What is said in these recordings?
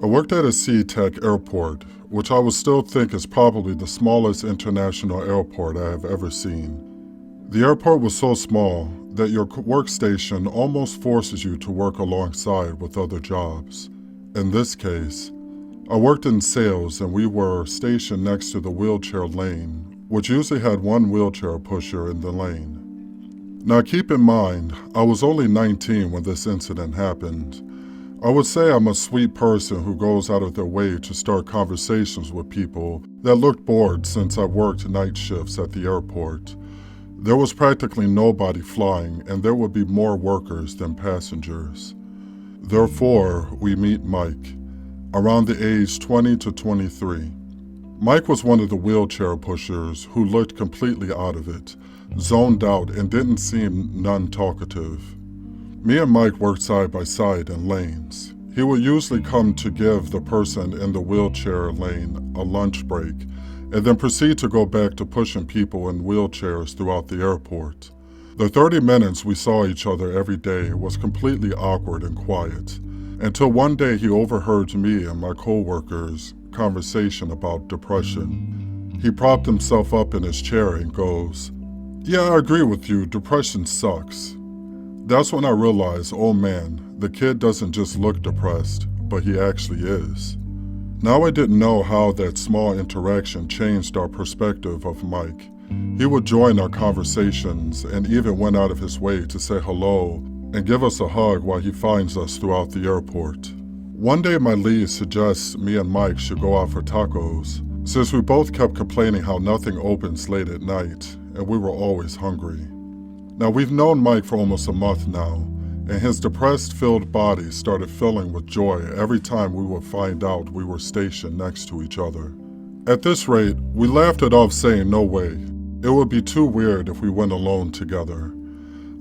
I worked at a SeaTac airport, which I would still think is probably the smallest international airport I have ever seen. The airport was so small that your workstation almost forces you to work alongside with other jobs. In this case, I worked in sales and we were stationed next to the wheelchair lane, which usually had one wheelchair pusher in the lane. Now keep in mind, I was only 19 when this incident happened. I would say I'm a sweet person who goes out of their way to start conversations with people that looked bored since I worked night shifts at the airport. There was practically nobody flying and there would be more workers than passengers. Therefore, we meet Mike, around the age 20 to 23. Mike was one of the wheelchair pushers who looked completely out of it, zoned out and didn't seem non-talkative. Me and Mike worked side by side in lanes. He would usually come to give the person in the wheelchair lane a lunch break and then proceed to go back to pushing people in wheelchairs throughout the airport. The 30 minutes we saw each other every day was completely awkward and quiet, until one day he overheard me and my coworkers' conversation about depression. He propped himself up in his chair and goes, "Yeah, I agree with you, depression sucks." That's when I realized, oh man, the kid doesn't just look depressed, but he actually is. Now I didn't know how that small interaction changed our perspective of Mike. He would join our conversations and even went out of his way to say hello and give us a hug while he finds us throughout the airport. One day my lead suggests me and Mike should go out for tacos, since we both kept complaining how nothing opens late at night and we were always hungry. Now we've known Mike for almost a month now, and his depressed, filled body started filling with joy every time we would find out we were stationed next to each other. At this rate, we laughed it off saying no way. It would be too weird if we went alone together.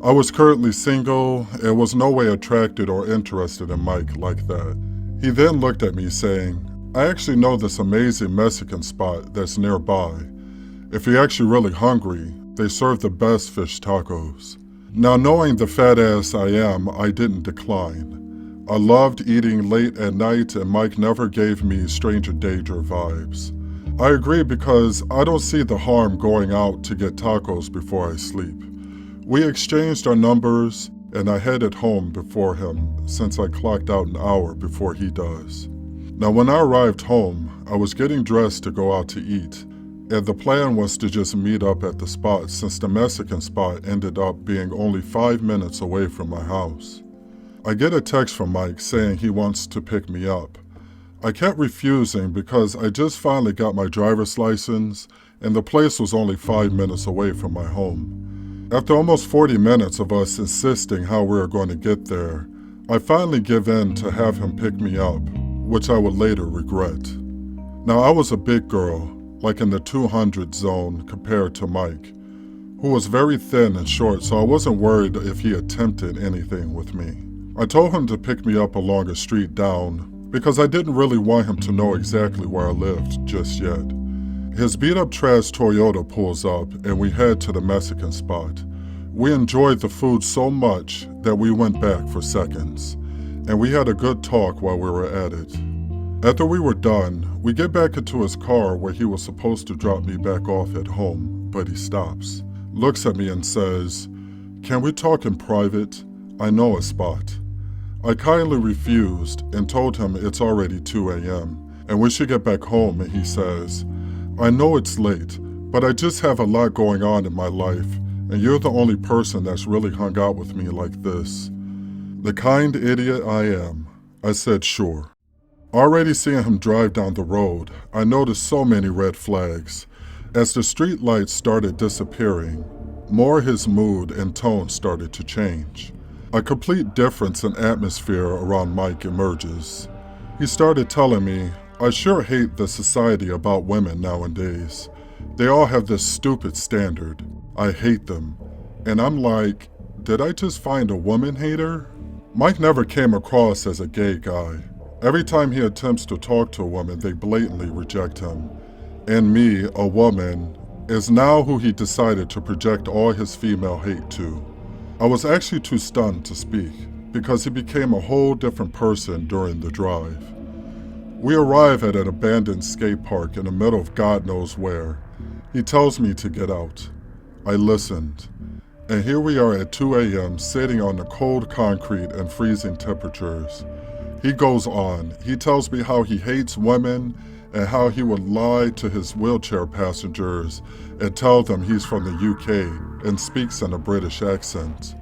I was currently single and was no way attracted or interested in Mike like that. He then looked at me saying, "I actually know this amazing Mexican spot that's nearby. If you're actually really hungry, they serve the best fish tacos." Now knowing the fat ass I am, I didn't decline. I loved eating late at night and Mike never gave me stranger danger vibes. I agree because I don't see the harm going out to get tacos before I sleep. We exchanged our numbers and I headed home before him since I clocked out an hour before he does. Now when I arrived home, I was getting dressed to go out to eat. And the plan was to just meet up at the spot since the Mexican spot ended up being only 5 minutes away from my house. I get a text from Mike saying he wants to pick me up. I kept refusing because I just finally got my driver's license and the place was only 5 minutes away from my home. After almost 40 minutes of us insisting how we were going to get there, I finally give in to have him pick me up, which I would later regret. Now I was a big girl, like in the 200 zone compared to Mike, who was very thin and short, so I wasn't worried if he attempted anything with me. I told him to pick me up along a street down because I didn't really want him to know exactly where I lived just yet. His beat-up trash Toyota pulls up and we head to the Mexican spot. We enjoyed the food so much that we went back for seconds, and we had a good talk while we were at it. After we were done, we get back into his car where he was supposed to drop me back off at home, but he stops, looks at me and says, "Can we talk in private? I know a spot." I kindly refused and told him it's already 2 a.m. and we should get back home, and he says, "I know it's late, but I just have a lot going on in my life and you're the only person that's really hung out with me like this." The kind idiot I am, I said sure. Already seeing him drive down the road, I noticed so many red flags. As the street lights started disappearing, more his mood and tone started to change. A complete difference in atmosphere around Mike emerges. He started telling me, "I sure hate the society about women nowadays. They all have this stupid standard. I hate them." And I'm like, did I just find a woman hater? Mike never came across as a gay guy. Every time he attempts to talk to a woman, they blatantly reject him. And me, a woman, is now who he decided to project all his female hate to. I was actually too stunned to speak, because he became a whole different person during the drive. We arrive at an abandoned skate park in the middle of God knows where. He tells me to get out. I listened. And here we are at 2 a.m. sitting on the cold concrete and freezing temperatures. He goes on. He tells me how he hates women and how he would lie to his wheelchair passengers and tell them he's from the UK and speaks in a British accent.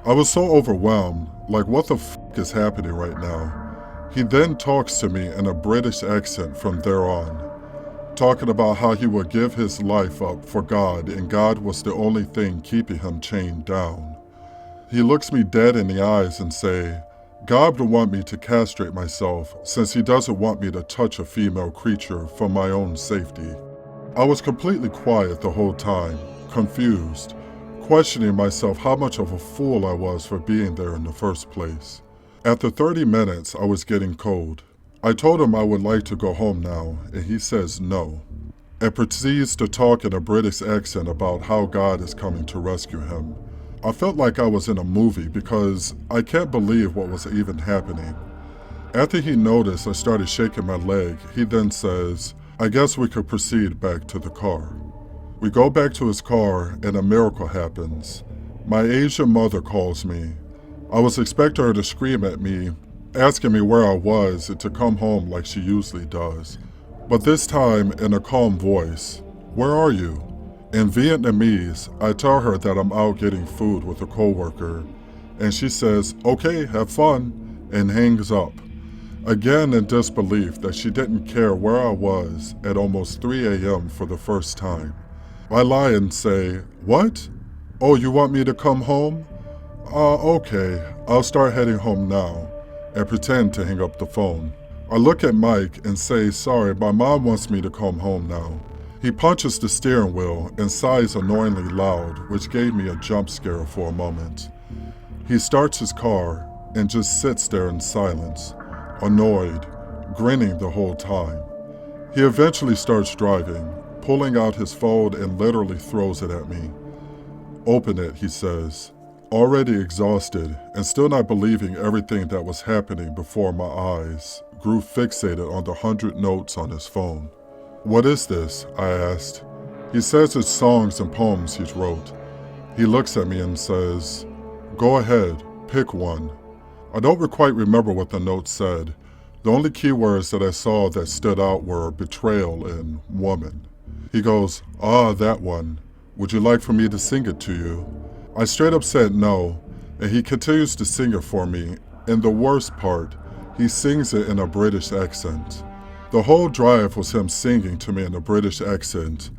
I was so overwhelmed, like what the f*** is happening right now? He then talks to me in a British accent from there on, talking about how he would give his life up for God and God was the only thing keeping him chained down. He looks me dead in the eyes and say, God would want me to castrate myself since he doesn't want me to touch a female creature for my own safety. I was completely quiet the whole time, confused, questioning myself how much of a fool I was for being there in the first place. After 30 minutes, I was getting cold. I told him I would like to go home now, and he says no, and proceeds to talk in a British accent about how God is coming to rescue him. I felt like I was in a movie because I can't believe what was even happening. After he noticed I started shaking my leg, he then says, I guess we could proceed back to the car. We go back to his car, and a miracle happens. My Asian mother calls me. I was expecting her to scream at me, asking me where I was and to come home like she usually does. But this time, in a calm voice, where are you? In Vietnamese, I tell her that I'm out getting food with a coworker, and she says, okay, have fun, and hangs up. Again in disbelief that she didn't care where I was at almost 3 a.m. for the first time. I lie and say, what? Oh, you want me to come home? Okay, I'll start heading home now, and pretend to hang up the phone. I look at Mike and say, sorry, my mom wants me to come home now. He punches the steering wheel and sighs annoyingly loud, which gave me a jump scare for a moment. He starts his car and just sits there in silence, annoyed, grinning the whole time. He eventually starts driving, pulling out his phone and literally throws it at me. Open it, he says. Already exhausted and still not believing everything that was happening before my eyes, grew fixated on the 100 notes on his phone. What is this? I asked. He says it's songs and poems he's wrote. He looks at me and says, go ahead, pick one. I don't quite remember what the note said. The only keywords that I saw that stood out were betrayal and woman. He goes, that one. Would you like for me to sing it to you? I straight up said no, and he continues to sing it for me, and the worst part, he sings it in a British accent. The whole drive was him singing to me in a British accent,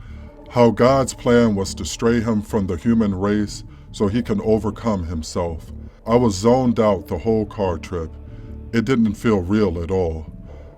how God's plan was to stray him from the human race so he can overcome himself. I was zoned out the whole car trip. It didn't feel real at all.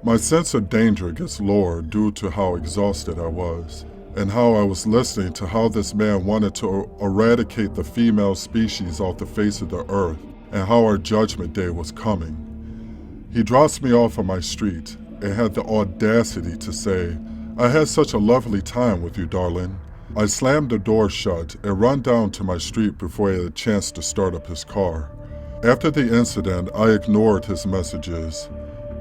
My sense of danger gets lower due to how exhausted I was, and how I was listening to how this man wanted to eradicate the female species off the face of the earth, and how our judgment day was coming. He drops me off on my street and had the audacity to say, I had such a lovely time with you, darling. I slammed the door shut and run down to my street before he had a chance to start up his car. After the incident, I ignored his messages,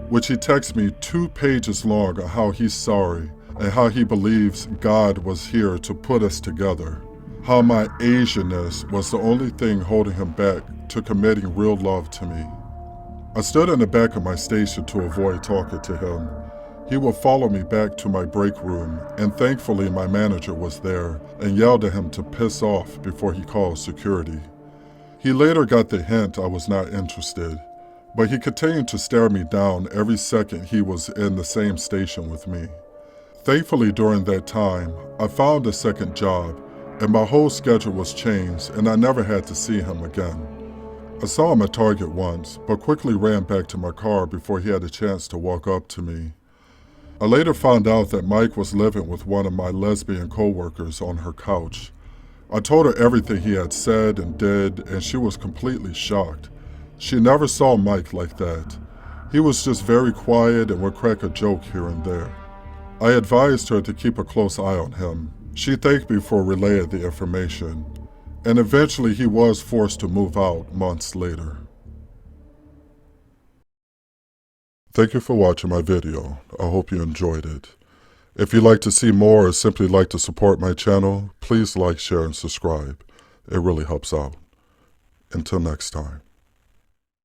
which he texted me 2 pages long on how he's sorry and how he believes God was here to put us together. How my Asianness was the only thing holding him back to committing real love to me. I stood in the back of my station to avoid talking to him. He would follow me back to my break room, and thankfully my manager was there and yelled at him to piss off before he called security. He later got the hint I was not interested, but he continued to stare me down every second he was in the same station with me. Thankfully, during that time, I found a second job, and my whole schedule was changed, and I never had to see him again. I saw him at Target once, but quickly ran back to my car before he had a chance to walk up to me. I later found out that Mike was living with one of my lesbian coworkers on her couch. I told her everything he had said and did, and she was completely shocked. She never saw Mike like that. He was just very quiet and would crack a joke here and there. I advised her to keep a close eye on him. She thanked me for relaying the information, and eventually he was forced to move out months later. Thank you for watching my video. I hope you enjoyed it. If you'd like to see more or simply like to support my channel, please like, share, and subscribe. It really helps out. Until next time.